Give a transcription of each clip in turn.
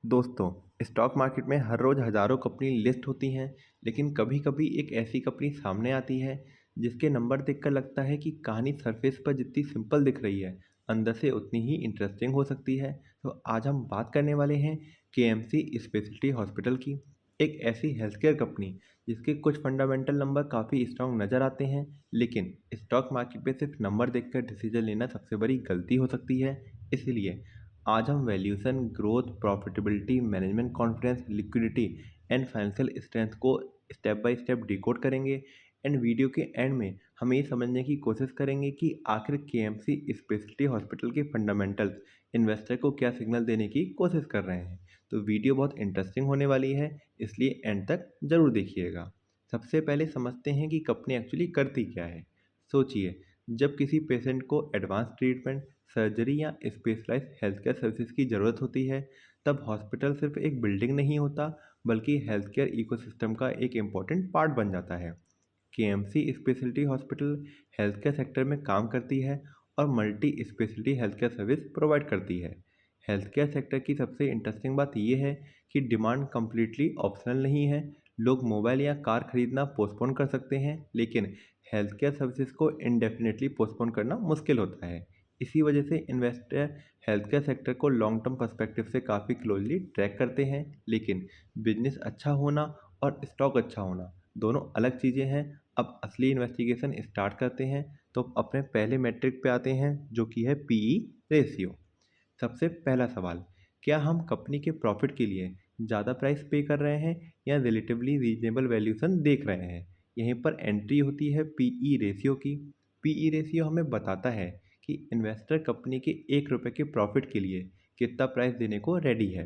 दोस्तों, stock market में हर रोज़ हज़ारों कंपनी लिस्ट होती हैं, लेकिन कभी-कभी एक ऐसी कंपनी सामने आती है, जिसके नंबर देखकर लगता है कि कहानी सरफेस पर जितनी सिंपल दिख रही है, अंदर से उतनी ही इंटरेस्टिंग हो सकती है। तो आज हम बात करने वाले हैं केएमसी स्पेशलिटी हॉस्पिटल की, एक ऐसी हेल्थ केयर कंपनी जिसके कुछ फंडामेंटल नंबर काफ़ी स्ट्रांग नज़र आते हैं, लेकिन स्टॉक मार्केट में सिर्फ नंबर देखकर डिसीजन लेना सबसे बड़ी गलती हो सकती है। इसलिए आज हम valuation, growth, profitability, management confidence, liquidity and financial strength को स्टेप बाय स्टेप डिकोड करेंगे। एंड वीडियो के एंड में हम ये समझने की कोशिश करेंगे कि आखिर केएमसी स्पेशलिटी हॉस्पिटल के फंडामेंटल्स इन्वेस्टर को क्या सिग्नल देने की कोशिश कर रहे हैं। तो वीडियो बहुत इंटरेस्टिंग होने वाली है, इसलिए एंड तक ज़रूर देखिएगा। सबसे पहले समझते हैं कि कंपनी एक्चुअली करती क्या है। सोचिए, जब किसी पेशेंट को एडवांस ट्रीटमेंट, सर्जरी या स्पेशलाइज्ड हेल्थ केयर सर्विसेज की ज़रूरत होती है, तब हॉस्पिटल सिर्फ एक बिल्डिंग नहीं होता, बल्कि हेल्थ केयर इकोसिस्टम का एक इम्पॉर्टेंट पार्ट बन जाता है। KMC speciality hospital health care sector में काम करती है और multi speciality health care service provide करती है। हेल्थ केयर सेक्टर की सबसे इंटरेस्टिंग बात यह है कि डिमांड कम्प्लीटली ऑप्शनल नहीं है। लोग मोबाइल या कार खरीदना पोस्टपोन कर सकते हैं, लेकिन हेल्थ केयर सर्विसेज को इंडेफिनेटली पोस्टपोन करना मुश्किल होता है। इसी वजह से इन्वेस्टर हेल्थ केयर सेक्टर को लॉन्ग टर्म पर्सपेक्टिव से काफ़ी क्लोजली ट्रैक करते हैं, लेकिन बिजनेस अच्छा होना और स्टॉक अच्छा होना दोनों अलग चीज़ें हैं। अब असली इन्वेस्टिगेशन स्टार्ट करते हैं, तो अपने पहले मैट्रिक पे आते हैं, जो कि है पीई रेशियो। सबसे पहला सवाल, क्या हम कंपनी के प्रॉफिट के लिए ज़्यादा प्राइस पे कर रहे हैं या रिलेटिवली रीजनेबल वैल्यूएशन देख रहे हैं। यहीं पर एंट्री होती है पीई रेशियो की। पीई रेशियो हमें बताता है कि इन्वेस्टर कंपनी के 1 रुपये के प्रॉफिट के लिए कितना प्राइस देने को रेडी है।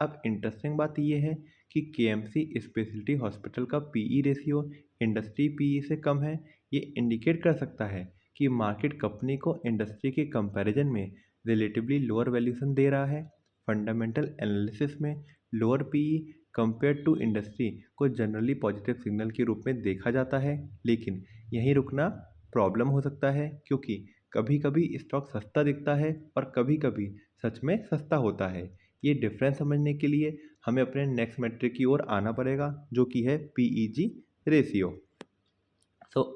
अब इंटरेस्टिंग बात यह है कि केएमसी स्पेशलिटी हॉस्पिटल का पीई रेशियो इंडस्ट्री पीई से कम है। ये इंडिकेट कर सकता है कि मार्केट कंपनी को इंडस्ट्री के कंपैरिजन में रिलेटिवली लोअर वैल्यूएशन दे रहा है। फंडामेंटल एनालिसिस में lower PE compare to industry को जनरली पॉजिटिव सिग्नल के रूप में देखा जाता है, लेकिन यहीं रुकना प्रॉब्लम हो सकता है, क्योंकि कभी कभी स्टॉक सस्ता दिखता है और कभी कभी सच में सस्ता होता है। ये डिफरेंस समझने के लिए हमें अपने नेक्स्ट मेट्रिक की ओर आना पड़ेगा, जो कि है पीईजी रेशियो।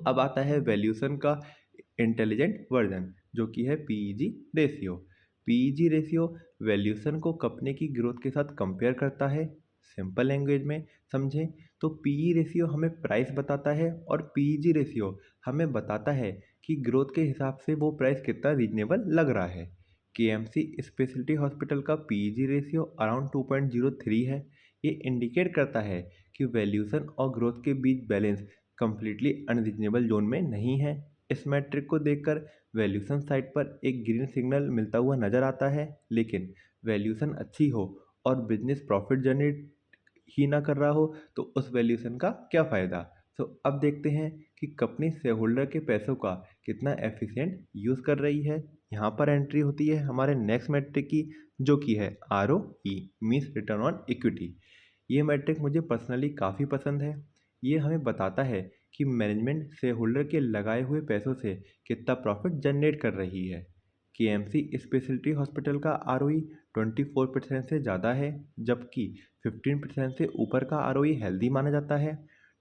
अब आता है वैल्यूएशन का इंटेलिजेंट वर्जन, जो कि है PEG ratio. PEG ratio valuation को कंपनी की ग्रोथ के साथ कंपेयर करता है। सिंपल लैंग्वेज में समझें तो पीई रेशियो हमें प्राइस बताता है और पीईजी रेशियो हमें बताता है कि ग्रोथ के हिसाब से वो प्राइस कितना रीजनेबल लग रहा है। केएमसी स्पेशलिटी हॉस्पिटल का पीईजी रेशियो अराउंड 2.03 है। ये इंडिकेट करता है कि वैल्यूएशन और ग्रोथ के बीच बैलेंस कंप्लीटली अनरीजनेबल जोन में नहीं है। इस मैट्रिक को देखकर वैल्यूएशन साइड पर एक ग्रीन सिग्नल मिलता हुआ नजर आता है, लेकिन वैल्यूएशन अच्छी हो और बिजनेस प्रॉफिट जनरेट ही ना कर रहा हो, तो उस वैल्यूएशन का क्या फ़ायदा। अब देखते हैं कि कंपनी शेयर होल्डर के पैसों का कितना एफिशिएंट यूज़ कर रही है। यहाँ पर एंट्री होती है हमारे नेक्स्ट मैट्रिक की, जो कि है R O E, means return on equity. ये मैट्रिक मुझे पर्सनली काफ़ी पसंद है। ये हमें बताता है कि मैनेजमेंट शेयर होल्डर के लगाए हुए पैसों से कितना प्रॉफिट जनरेट कर रही है। केएमसी स्पेशलिटी हॉस्पिटल का आरओई 24% से ज़्यादा है, जबकि 15% से ऊपर का आरओई हेल्दी माना जाता है।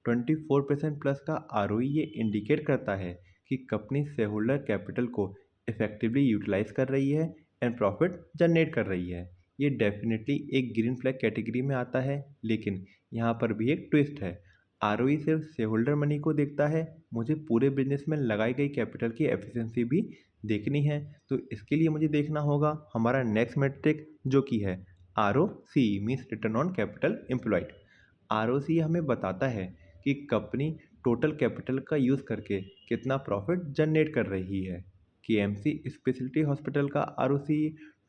24% प्लस का आरओई ये इंडिकेट करता है कि कंपनी शेयर होल्डर कैपिटल को इफेक्टिवली यूटिलाइज कर रही है एंड प्रॉफिट जनरेट कर रही है। ये डेफिनेटली एक ग्रीन फ्लैग कैटेगरी में आता है, लेकिन यहाँ पर भी एक ट्विस्ट है। आरओई सिर्फ शेयर होल्डर मनी को देखता है, मुझे पूरे बिजनेस में लगाई गई कैपिटल की एफिशिएंसी भी देखनी है। तो इसके लिए मुझे देखना होगा हमारा नेक्स्ट मैट्रिक, जो कि है R O C, means return on capital employed. R O C हमें बताता है कि कंपनी टोटल कैपिटल का यूज़ करके कितना प्रॉफिट जनरेट कर रही है। केएमसी स्पेशलिटी हॉस्पिटल का आर ओ सी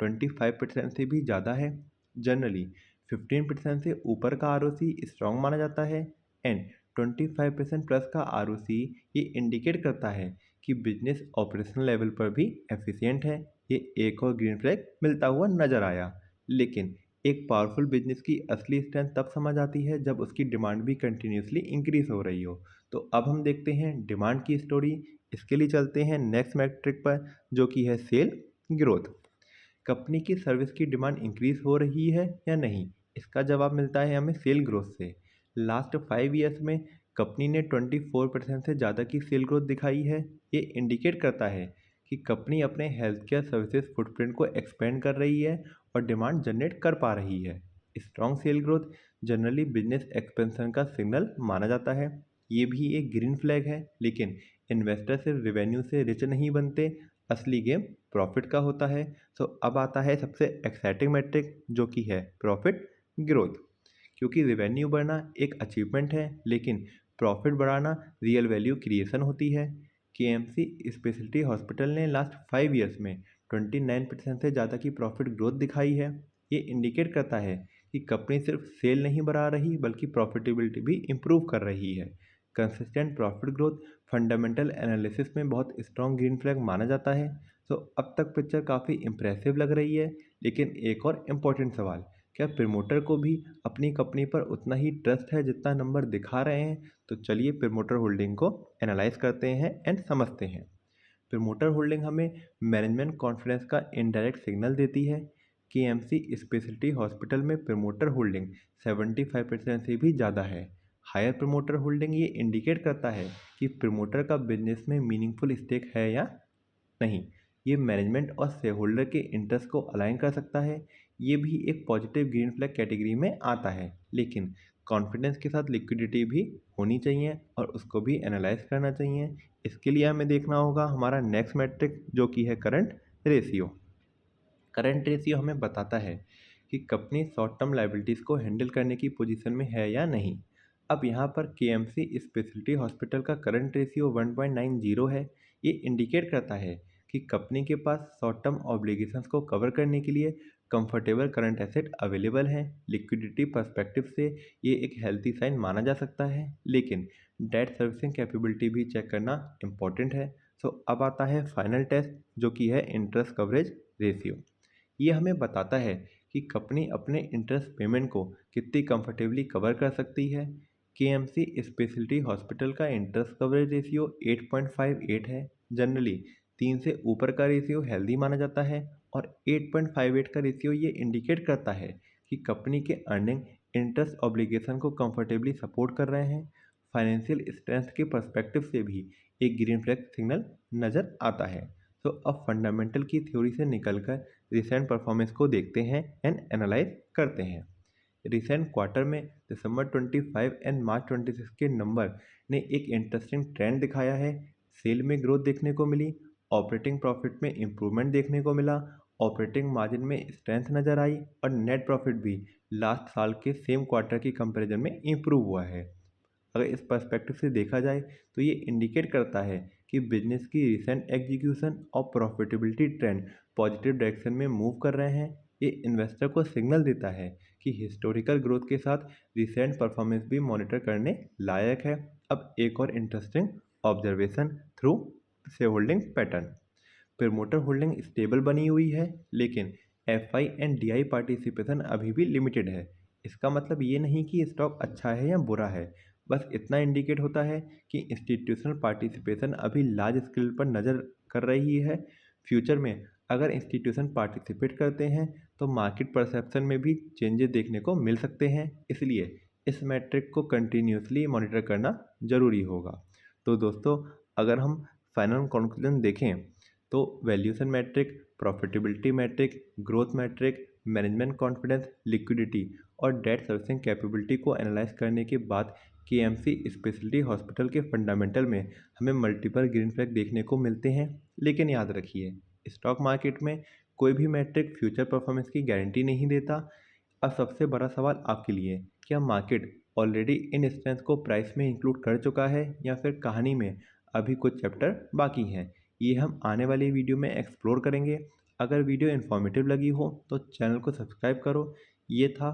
25% से भी ज़्यादा है। जनरली 15% से ऊपर का आर ओ सी स्ट्रॉन्ग माना जाता है एंड 25% प्लस का आर ओ सी ये इंडिकेट करता है कि बिजनेस ऑपरेशनल लेवल पर भी एफिशिएंट है। ये एक और ग्रीन फ्लैग मिलता हुआ नजर आया, लेकिन एक पावरफुल बिजनेस की असली स्ट्रेंथ तब समझ आती है जब उसकी डिमांड भी कंटिन्यूसली इंक्रीज हो रही हो। तो अब हम देखते हैं डिमांड की स्टोरी। इसके लिए चलते हैं नेक्स्ट मैट्रिक पर, जो कि है सेल ग्रोथ। कंपनी की सर्विस की डिमांड इंक्रीज हो रही है या नहीं? इसका जवाब मिलता है हमें सेल ग्रोथ से। लास्ट 5 ईयर्स में कंपनी ने 24% से ज़्यादा की सेल ग्रोथ दिखाई है। ये इंडिकेट करता है कि कंपनी अपने हेल्थ केयर सर्विसेज फुटप्रिंट को एक्सपेंड कर रही है और डिमांड जनरेट कर पा रही है। Strong cell growth generally business expansion का सिग्नल माना जाता है। ये भी एक ग्रीन फ्लैग है, लेकिन इन्वेस्टर सिर्फ रेवेन्यू से रिच नहीं बनते, असली गेम प्रॉफिट का होता है। तो अब आता है सबसे एक्साइटिंग मैट्रिक, जो कि है प्रॉफिट ग्रोथ। क्योंकि रेवेन्यू बढ़ना एक अचीवमेंट है, लेकिन प्रॉफिट बढ़ाना रियल वैल्यू क्रिएशन होती है। केएमसी स्पेशलिटी हॉस्पिटल ने लास्ट 5 ईयर्स में 29% से ज़्यादा की प्रॉफिट ग्रोथ दिखाई है। ये इंडिकेट करता है कि कंपनी सिर्फ सेल नहीं बढ़ा रही, बल्कि प्रॉफिटेबिलिटी भी इम्प्रूव कर रही है। Consistent profit growth fundamental analysis में बहुत स्ट्रॉन्ग ग्रीन फ्लैग माना जाता है। तो अब तक पिक्चर काफ़ी इम्प्रेसिव लग रही है, लेकिन एक और इम्पोर्टेंट सवाल, क्या प्रमोटर को भी अपनी कंपनी पर उतना ही ट्रस्ट है जितना नंबर दिखा रहे हैं? तो चलिए प्रमोटर होल्डिंग को एनालाइज करते हैं एंड समझते हैं। प्रमोटर होल्डिंग हमें मैनेजमेंट कॉन्फिडेंस का इनडायरेक्ट सिग्नल देती है। केएमसी स्पेशलिटी हॉस्पिटल में प्रमोटर होल्डिंग 75% से भी ज़्यादा है। हायर प्रमोटर होल्डिंग ये इंडिकेट करता है कि प्रमोटर का बिजनेस में मीनिंगफुल स्टेक है या नहीं। ये मैनेजमेंट और शेयर होल्डर के इंटरेस्ट को अलाइन कर सकता है। ये भी एक पॉजिटिव ग्रीन फ्लैग कैटेगरी में आता है, लेकिन कॉन्फिडेंस के साथ लिक्विडिटी भी होनी चाहिए और उसको भी एनालाइज करना चाहिए। इसके लिए हमें देखना होगा हमारा नेक्स्ट मैट्रिक, जो कि है करंट रेशियो। करंट रेशियो हमें बताता है कि कंपनी शॉर्ट टर्म लाइबिलिटीज़ को हैंडल करने की पोजीशन में है या नहीं। अब यहाँ पर केएमसी स्पेशलिटी हॉस्पिटल का करंट रेशियो 1.90 है। ये इंडिकेट करता है कि कंपनी के पास शॉर्ट टर्म ऑब्लिगेशंस को कवर करने के लिए कंफर्टेबल करंट एसेट अवेलेबल हैं। लिक्विडिटी पर्सपेक्टिव से ये एक हेल्थी साइन माना जा सकता है, लेकिन डेट सर्विसिंग कैपेबिलिटी भी चेक करना इम्पॉर्टेंट है। सो अब आता है फाइनल टेस्ट, जो कि है इंटरेस्ट कवरेज रेशियो। ये हमें बताता है कि कंपनी अपने इंटरेस्ट पेमेंट को कितनी कंफर्टेबली कवर कर सकती है। केएमसी स्पेशलिटी हॉस्पिटल का इंटरेस्ट कवरेज रेशियो 8.58 है। जनरली 3 से ऊपर का रेशियो हेल्दी माना जाता है, और 8.58 का रेशियो ये इंडिकेट करता है कि कंपनी के अर्निंग इंटरेस्ट ऑब्लिगेशन को कंफर्टेबली सपोर्ट कर रहे हैं। फाइनेंशियल स्ट्रेंथ के पर्सपेक्टिव से भी एक ग्रीन फ्लैग सिग्नल नज़र आता है। तो अब फंडामेंटल की थ्योरी से निकलकर रिसेंट परफॉर्मेंस को देखते हैं एंड एनालाइज करते हैं। रिसेंट क्वार्टर में दिसंबर 25 एंड मार्च 26 के नंबर ने एक इंटरेस्टिंग ट्रेंड दिखाया है। सेल में ग्रोथ देखने को मिली, ऑपरेटिंग प्रॉफिट में इंप्रूवमेंट देखने को मिला, ऑपरेटिंग मार्जिन में स्ट्रेंथ नज़र आई, और नेट प्रॉफिट भी लास्ट साल के सेम क्वार्टर की कंपैरिजन में इंप्रूव हुआ है। अगर इस पर्सपेक्टिव से देखा जाए तो ये इंडिकेट करता है कि बिजनेस की रिसेंट एग्जीक्यूशन और प्रॉफिटेबिलिटी ट्रेंड पॉजिटिव डायरेक्शन में मूव कर रहे हैं। ये इन्वेस्टर को सिग्नल देता है कि हिस्टोरिकल ग्रोथ के साथ रिसेंट परफॉर्मेंस भी मॉनिटर करने लायक है। अब एक और interesting observation through share holding pattern. Promoter holding stable बनी हुई है, लेकिन एफआई एंड डीआई पार्टिसिपेशन अभी भी लिमिटेड है। इसका मतलब ये नहीं कि स्टॉक अच्छा है या बुरा है, बस इतना इंडिकेट होता है कि इंस्टीट्यूशनल पार्टिसिपेशन अभी लार्ज स्केल पर नज़र कर रही है। फ्यूचर में अगर इंस्टीट्यूशन पार्टिसिपेट करते हैं तो मार्केट परसेप्शन में भी चेंजेस देखने को मिल सकते हैं। इसलिए इस मैट्रिक को कंटिन्यूसली मॉनिटर करना ज़रूरी होगा। तो दोस्तों, अगर हम फाइनल कंक्लूजन देखें तो valuation metric, profitability metric, growth metric, management confidence, liquidity और डेट सर्विसिंग कैपेबिलिटी को एनालाइज करने के बाद केएमसी स्पेशलिटी हॉस्पिटल के फंडामेंटल में हमें मल्टीपल ग्रीन फ्लैग देखने को मिलते हैं। लेकिन याद रखिए, स्टॉक मार्केट में कोई भी मैट्रिक फ्यूचर परफॉर्मेंस की गारंटी नहीं देता। अब सबसे बड़ा सवाल आपके लिए, क्या मार्केट ऑलरेडी इन स्ट्रेंथ को प्राइस में इंक्लूड कर चुका है या फिर कहानी में अभी कुछ चैप्टर बाकी हैं? ये हम आने वाली वीडियो में एक्सप्लोर करेंगे। अगर वीडियो इन्फॉर्मेटिव लगी हो तो चैनल को सब्सक्राइब करो। ये था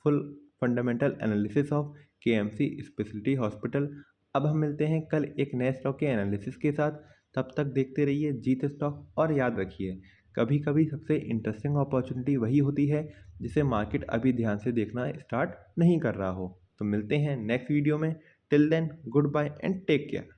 full fundamental analysis of KMC speciality hospital. अब हम मिलते हैं कल एक नए स्टॉक के एनालिसिस के साथ। तब तक देखते रहिए जीत स्टॉक, और याद रखिए, कभी कभी सबसे इंटरेस्टिंग अपॉर्चुनिटी वही होती है जिसे मार्केट अभी ध्यान से देखना स्टार्ट नहीं कर रहा हो। तो मिलते हैं नेक्स्ट वीडियो में। Till then, goodbye and take care.